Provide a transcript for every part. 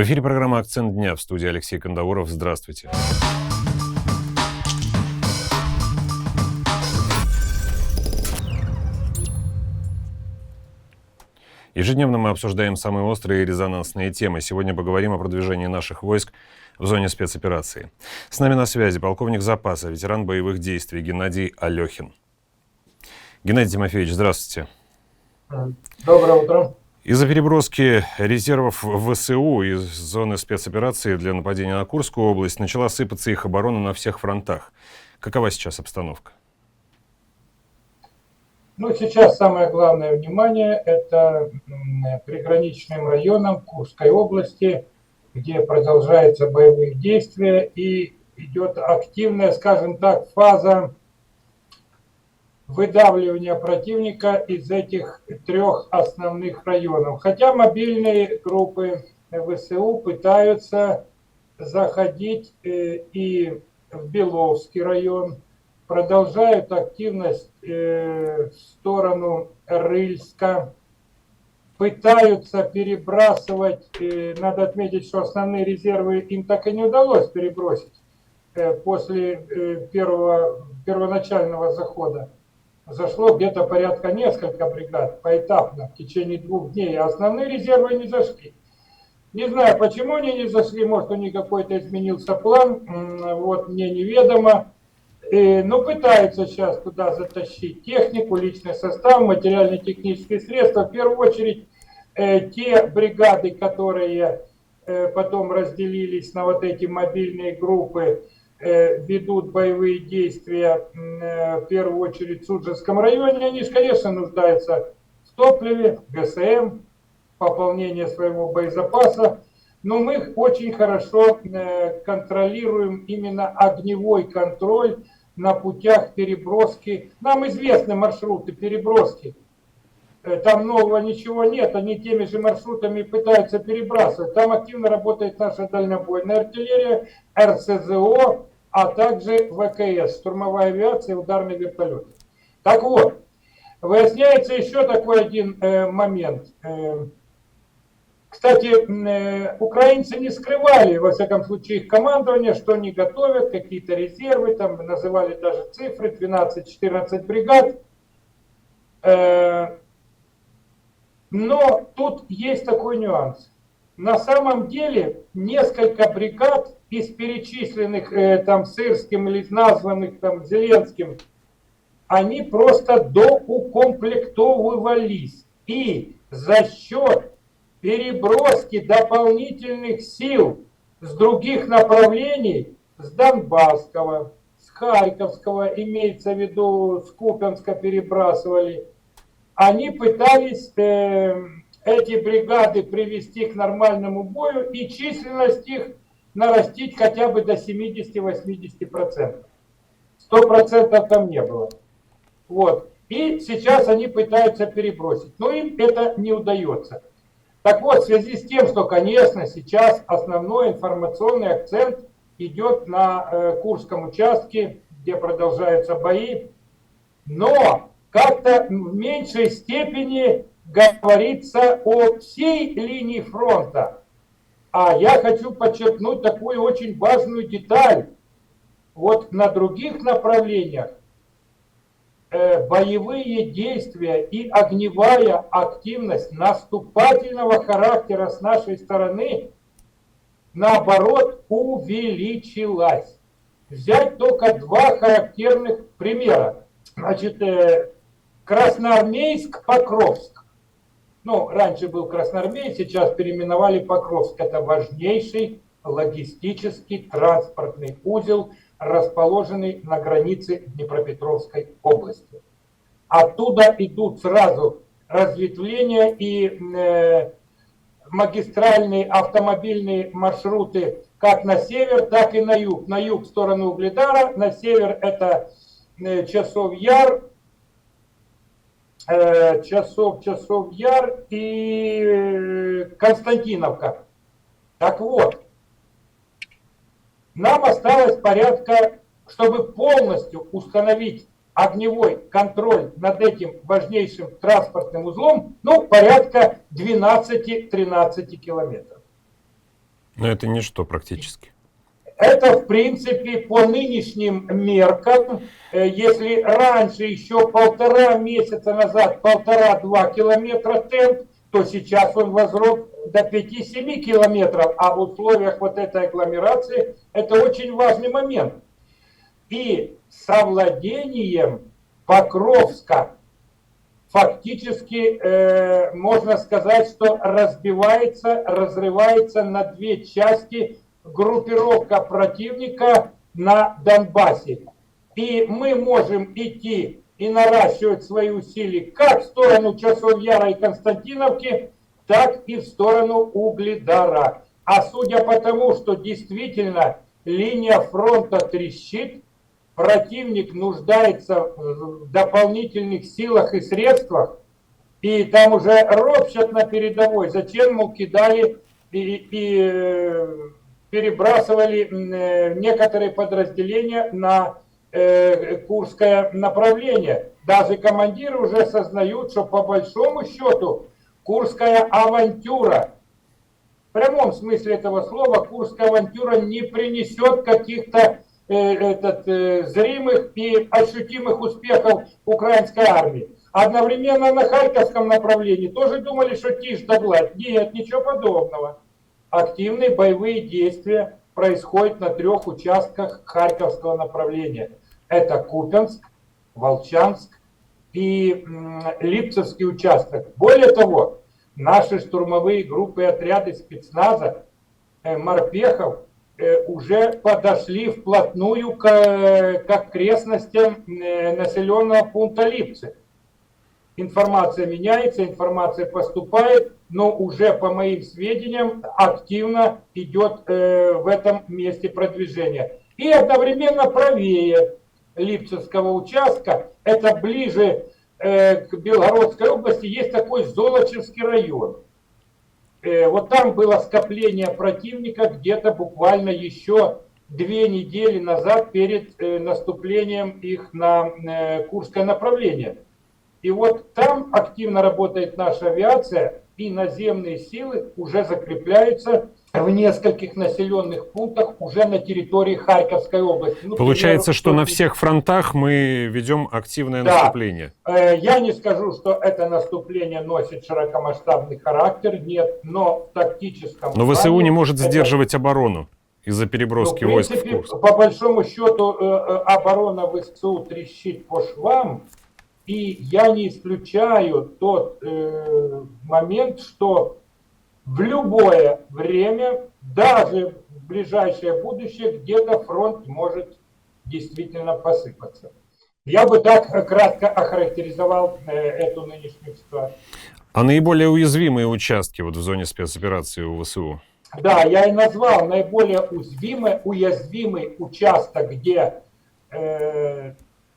В эфире программа «Акцент дня», в студии Алексей Кандауров. Здравствуйте. Ежедневно мы обсуждаем самые острые и резонансные темы. Сегодня поговорим о продвижении наших войск в зоне спецоперации. С нами на связи полковник запаса, ветеран боевых действий Геннадий Алехин. Геннадий Тимофеевич, здравствуйте. Доброе утро. Из-за переброски резервов ВСУ из зоны спецоперации для нападения на Курскую область начала сыпаться их оборона на всех фронтах. Какова сейчас обстановка? Сейчас самое главное внимание – это приграничным районам Курской области, где продолжаются боевые действия и идет активная, скажем так, фаза выдавливания противника из этих трех основных районов. Хотя мобильные группы ВСУ пытаются заходить и в Беловский район, продолжают активность в сторону Рыльска, пытаются перебрасывать, надо отметить, что основные резервы им так и не удалось перебросить после первоначального захода. Зашло где-то порядка несколько бригад поэтапно в течение 2 дней, а основные резервы не зашли. Не знаю, почему они не зашли, может у них какой-то изменился план, мне неведомо. Но пытаются сейчас туда затащить технику, личный состав, материально-технические средства. В первую очередь те бригады, которые потом разделились на вот эти мобильные группы, ведут боевые действия в первую очередь в Судженском районе, они, конечно, нуждаются в топливе, ГСМ, пополнение своего боезапаса, но мы очень хорошо контролируем именно огневой контроль на путях переброски. Нам известны маршруты переброски, там нового ничего нет, они теми же маршрутами пытаются перебрасывать. Там активно работает наша дальнобойная артиллерия, РСЗО, а также ВКС, штурмовая авиация и ударные вертолеты. Так вот, выясняется еще такой один момент. Кстати, украинцы не скрывали, во всяком случае, их командование, что они готовят, какие-то резервы, там называли даже цифры, 12-14 бригад. Но тут есть такой нюанс. На самом деле несколько бригад из перечисленных там Сырским или названных там Зеленским, они просто доукомплектовывались. И за счет переброски дополнительных сил с других направлений, с Донбасского, с Харьковского, имеется в виду, с Купянска перебрасывали, они пытались эти бригады привести к нормальному бою и численность их нарастить хотя бы до 70-80%. 100% там не было. И сейчас они пытаются перебросить, но им это не удается. Так вот, в связи с тем, что, конечно, сейчас основной информационный акцент идет на Курском участке, где продолжаются бои, но как-то в меньшей степени говорится о всей линии фронта. А я хочу подчеркнуть такую очень важную деталь. На других направлениях боевые действия и огневая активность наступательного характера с нашей стороны, наоборот, увеличилась. Взять только 2 характерных примера. Красноармейск-Покровск. Раньше был Красноармейск, сейчас переименовали Покровск. Это важнейший логистический транспортный узел, расположенный на границе Днепропетровской области. Оттуда идут сразу разветвления и магистральные автомобильные маршруты как на север, так и на юг. На юг в сторону Угледара, на север это Часов Яр и Константиновка. Так вот, нам осталось порядка, чтобы полностью установить огневой контроль над этим важнейшим транспортным узлом, порядка 12-13 километров. Но это ничто практически. Это, в принципе, по нынешним меркам, если раньше еще 1,5 месяца назад 1,5-2 километра темп, то сейчас он возрос до 5-7 километров, а в условиях вот этой агломерации это очень важный момент. И совладением Покровска фактически можно сказать, что разрывается на две части группировка противника на Донбассе. И мы можем идти и наращивать свои усилия как в сторону Часов-Яра и Константиновки, так и в сторону Угледара. А судя по тому, что действительно линия фронта трещит, противник нуждается в дополнительных силах и средствах, и там уже ропщат на передовой, зачем, мол, кидали и перебрасывали некоторые подразделения на Курское направление. Даже командиры уже сознают, что по большому счету Курская авантюра, в прямом смысле этого слова, Курская авантюра не принесет каких-то зримых и ощутимых успехов украинской армии. Одновременно на Харьковском направлении тоже думали, что тишь да гладь. Нет, ничего подобного. Активные боевые действия происходят на 3 участках Харьковского направления. Это Купянск, Волчанск и Липцевский участок. Более того, наши штурмовые группы и отряды спецназа, морпехов, уже подошли вплотную к окрестностям населенного пункта Липцы. Информация меняется, информация поступает, но уже, по моим сведениям, активно идет в этом месте продвижение. И одновременно правее Липцевского участка, это ближе к Белгородской области, есть такой Золочевский район. Вот там было скопление противника где-то буквально еще 2 недели назад перед наступлением их на Курское направление. И вот там активно работает наша авиация, и наземные силы уже закрепляются в нескольких населенных пунктах уже на территории Харьковской области. Ну, Получается, примерно, что на всех фронтах мы ведем активное наступление. Я не скажу, что это наступление носит широкомасштабный характер, нет, но в тактическом Но плане ВСУ не может сдерживать оборону из-за переброски войск в Курск. По большому счету оборона ВСУ трещит по швам, и я не исключаю тот момент, что в любое время, даже в ближайшее будущее, где-то фронт может действительно посыпаться. Я бы так кратко охарактеризовал эту нынешнюю ситуацию. А наиболее уязвимые участки вот в зоне спецоперации у ВСУ? Да, я и назвал наиболее уязвимый участок, где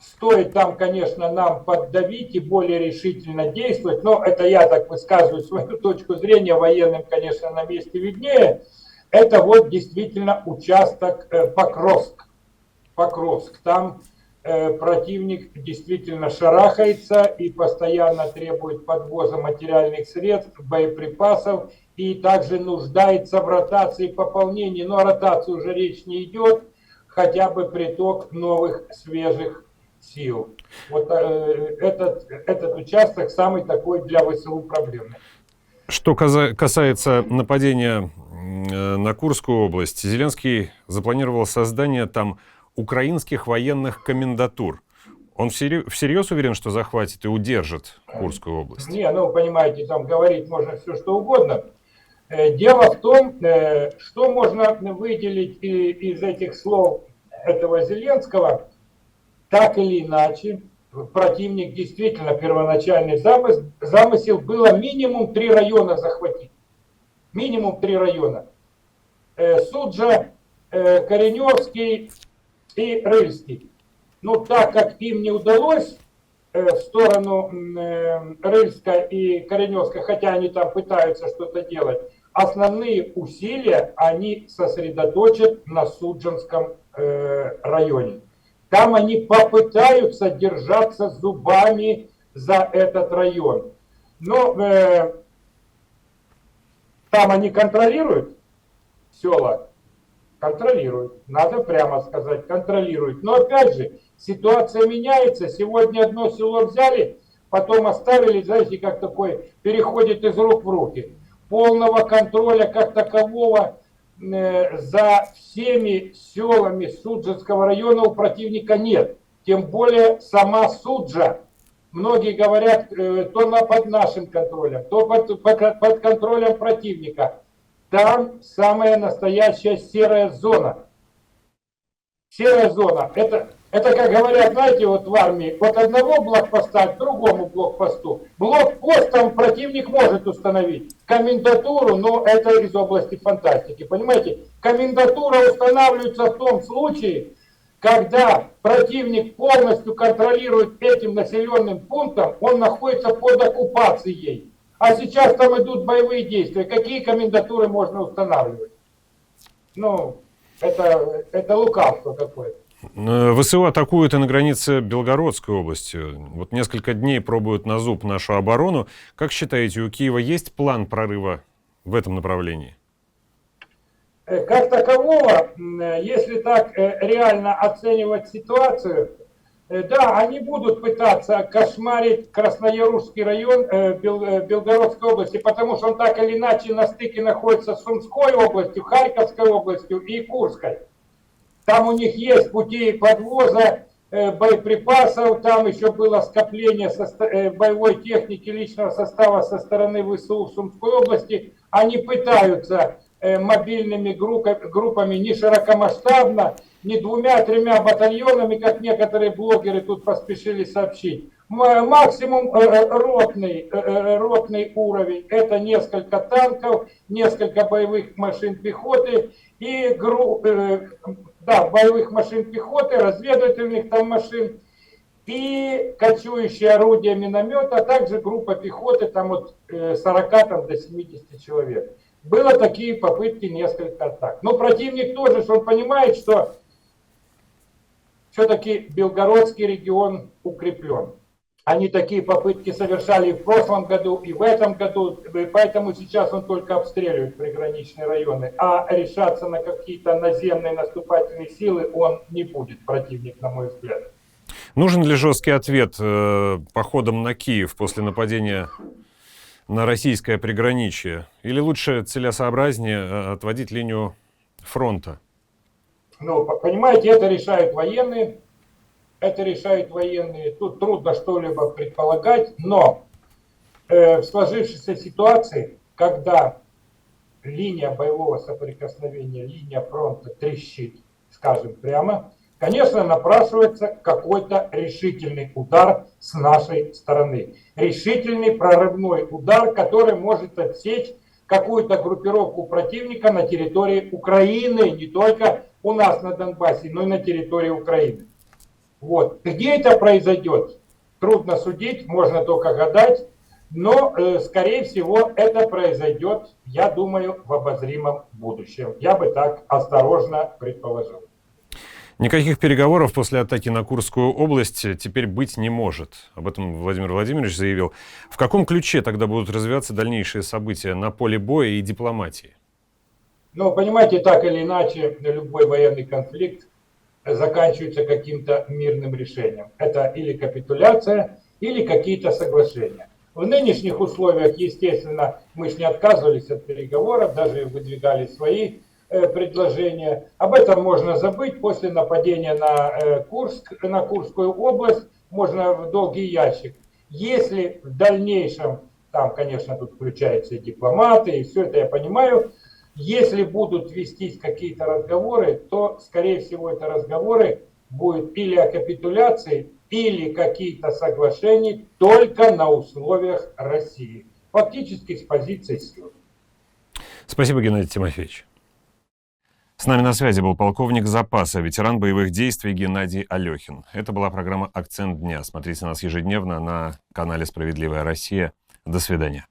стоит там, конечно, нам поддавить и более решительно действовать, но это я так высказываю свою точку зрения, военным, конечно, на месте виднее. Это вот действительно участок Покровск. Покровск. Там противник действительно шарахается и постоянно требует подвоза материальных средств, боеприпасов и также нуждается в ротации пополнений. Но о ротации уже речь не идет, хотя бы приток новых свежих сил. Вот этот участок самый такой для ВСУ проблемный. Что касается нападения на Курскую область, Зеленский запланировал создание там украинских военных комендатур. Он всерьез уверен, что захватит и удержит Курскую область? Не, ну, понимаете, там говорить можно все, что угодно. Дело в том, что можно выделить из этих слов этого Зеленского. Так или иначе, противник действительно первоначальный замысел было минимум 3 района захватить. Минимум 3 района. Суджа, Кореневский и Рыльский. Но так как им не удалось в сторону Рыльска и Кореневска, хотя они там пытаются что-то делать, основные усилия они сосредоточат на Суджанском районе. Там они попытаются держаться зубами за этот район. Но там они контролируют. села контролирует. Надо прямо сказать, контролирует. Но опять же, ситуация меняется. Сегодня одно село взяли, потом оставили, знаете, как такой, переходит из рук в руки. Полного контроля как такового за всеми селами Судженского района у противника нет. Тем более сама Суджа. Многие говорят, то под нашим контролем, то под контролем противника. Там самая настоящая серая зона. Серая зона. Это как говорят, знаете, вот в армии, от одного блокпоста к другому блокпосту. Блокпост там противник может установить. Комендатуру, но это из области фантастики. Понимаете, комендатура устанавливается в том случае, когда противник полностью контролирует этим населенным пунктом, он находится под оккупацией. А сейчас там идут боевые действия. Какие комендатуры можно устанавливать? Ну, это лукавство какое-то. ВСУ атакуют и на границе Белгородской области. Вот несколько дней пробуют на зуб нашу оборону. Как считаете, у Киева есть план прорыва в этом направлении? Как такового, если так реально оценивать ситуацию, да, они будут пытаться кошмарить Красноярский район Белгородской области, потому что он так или иначе на стыке находится с Сумской областью, Харьковской областью и Курской. Там у них есть пути подвоза боеприпасов, там еще было скопление боевой техники личного состава со стороны ВСУ в Сумской области. Они пытаются мобильными группами не широкомасштабно, не 2-3 батальонами, как некоторые блогеры тут поспешили сообщить. Максимум ротный уровень. Это несколько танков, несколько боевых машин пехоты и боевых машин пехоты, разведывательных там машин и кочующие орудия миномета, а также группа пехоты там от 40 до 70 человек. Было такие попытки несколько атак. Но противник тоже, что он понимает, что все-таки Белгородский регион укреплен. Они такие попытки совершали и в прошлом году, и в этом году, поэтому сейчас он только обстреливает приграничные районы. А решаться на какие-то наземные наступательные силы он не будет, противник, на мой взгляд. Нужен ли жесткий ответ походом на Киев после нападения на российское приграничье? Или лучше целесообразнее отводить линию фронта? Ну, понимаете, это решают военные. Тут трудно что-либо предполагать, но в сложившейся ситуации, когда линия боевого соприкосновения, линия фронта трещит, скажем прямо, конечно, напрашивается какой-то решительный удар с нашей стороны. Решительный прорывной удар, который может отсечь какую-то группировку противника на территории Украины, не только у нас на Донбассе, но и на территории Украины. Вот. Где это произойдет, трудно судить, можно только гадать, но, скорее всего, это произойдет, я думаю, в обозримом будущем. Я бы так осторожно предположил. Никаких переговоров после атаки на Курскую область теперь быть не может. Об этом Владимир Владимирович заявил. В каком ключе тогда будут развиваться дальнейшие события на поле боя и дипломатии? Ну, понимаете, так или иначе, любой военный конфликт заканчивается каким-то мирным решением. Это или капитуляция, или какие-то соглашения. В нынешних условиях, естественно, мы же не отказывались от переговоров, даже выдвигали свои предложения. Об этом можно забыть. После нападения на Курск, на Курскую область, можно в долгий ящик. Если в дальнейшем, там, конечно, тут включаются и дипломаты, и все это я понимаю, если будут вестись какие-то разговоры, то, скорее всего, это разговоры будут или о капитуляции, или какие-то соглашения только на условиях России. Фактически с позиции сил. Спасибо, Геннадий Тимофеевич. С нами на связи был полковник запаса, ветеран боевых действий Геннадий Алехин. Это была программа «Акцент дня». Смотрите нас ежедневно на канале «Справедливая Россия». До свидания.